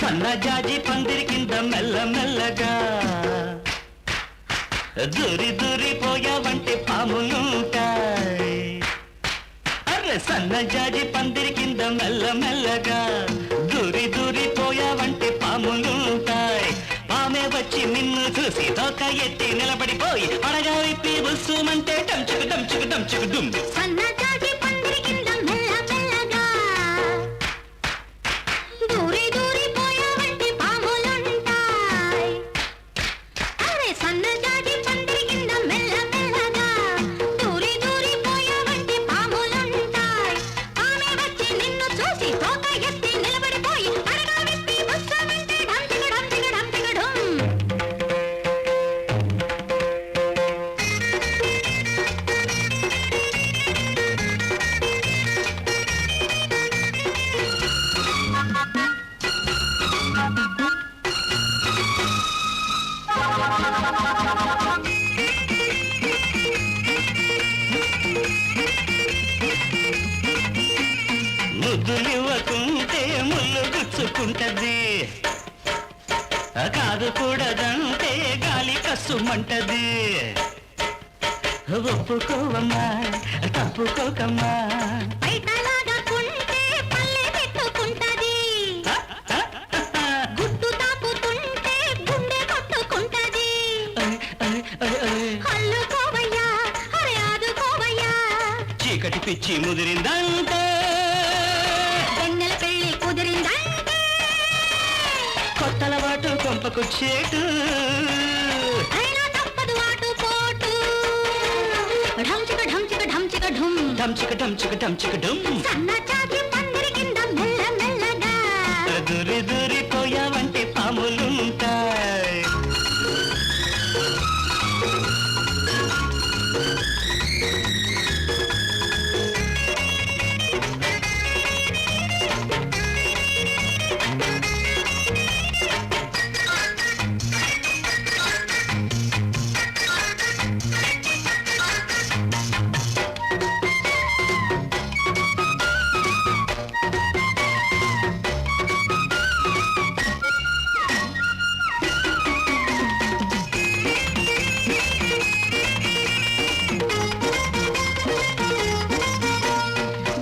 సన్నజాజి పందిరి కింద మెల్ల మెల్లగా దూరి దూరిపోయావంటే పాములుంటాయి. అరే సన్నజాజి పందిరి కింద మెల్ల మెల్లగా దూరి దూరిపోయావంటే పాములుంటాయి. పామే వచ్చి నిన్ను చూసి తోక ఎత్తి నిలబడిపోయి పడగా విప్పి బుస్సుమంటే డంచుకు డంచుకు డంచుకు డుమ్. సన్నజాజి పందిరి కింద మెల్ల మెల్లగా దూరి దూరిపోయావంటే పాములుంటాయి. అరే సన్నజాజి పందిరి కింద మెల్ల మెల్లగా దూరి దూరిపోయావంటే పాములుంటాయి. పామే వచ్చి నిన్ను చూసి తోక ఎత్తి నిలబడిపోయి పడగా విప్పి బుస్సుమంటే డంచుకు డంచుకు డంచుకు డుమ్. ముద్దులివ్వకుంటే ముళ్ళు గుచ్చుకుంటది, కాదు కూడదంటే గాలి కస్సుమంటది. ఒప్పుకోవమ్మా తప్పుకోకమ్మా, బయటలాగా కుంటే పల్లె పెట్టుకుంటది, గుట్టు తాకుతుంటే గుండె కొట్టుకుంటది. అల్లుకోవయ్యా అరే ఆదుకోవయ్యా, చీకటి పిచ్చి ముదిరిందంటే వెన్నెల పెళ్లి కుదిరిందంటే కొత్తల వాటు కొంపకు చేటు. అయినా తప్పదు ఆటు పోటు. ఢంచిక ఢంచిక ఢంచిక ఢుమ్. ఢంచిక ఢంచిక ఢంచిక ఢుమ్. సన్నజాజి పందిరి కింద మెల్ల మెల్లగా దూరి దూరిపోయావంటే పాములుంటాయి.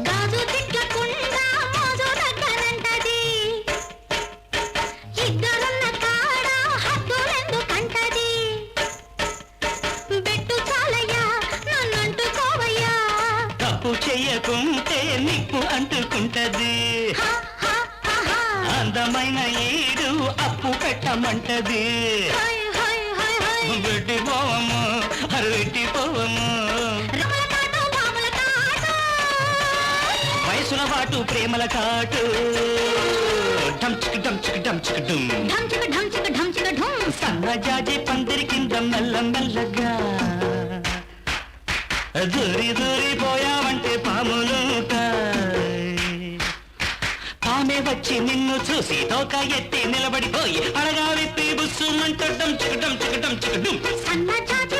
గాజు తిట్లకుండా మోజు దగ్గరంటది, ఇద్దరున్న కాడ హద్దులెందుకంటది. బెట్టు చాలయ్యా నన్నంటుకోవయ్యా, తప్పు చెయ్యకుంటే నిప్పు అంటుకుంటది. హ, హ, హ, హ. అందమైన ఈడు అప్పు పెట్టమంటది. హై, హై, హై, హై. పెట్టిపోవము అరవెట్టిపోవము, రమల కాటు పాముల కాటు, వయసుల వాటు ప్రేమల కాటు. ఢంచిక ఢంచిక ఢంచిక డుమ్. ఢంచిక ఢంచిక ఢంచిక ఢుమ్. సన్నజాజి పందిరి కింద మెల్ల మెల్లగా దూరి దూరిపోయావంటే పాములుంటాయి. పామే వచ్చి నిన్ను చూసి తోక ఎత్తి నిలబడిపోయి అడగా విప్పి బుస్సుమంట డంచిక డంచిక డంచిక డుమ్. సన్నజాజి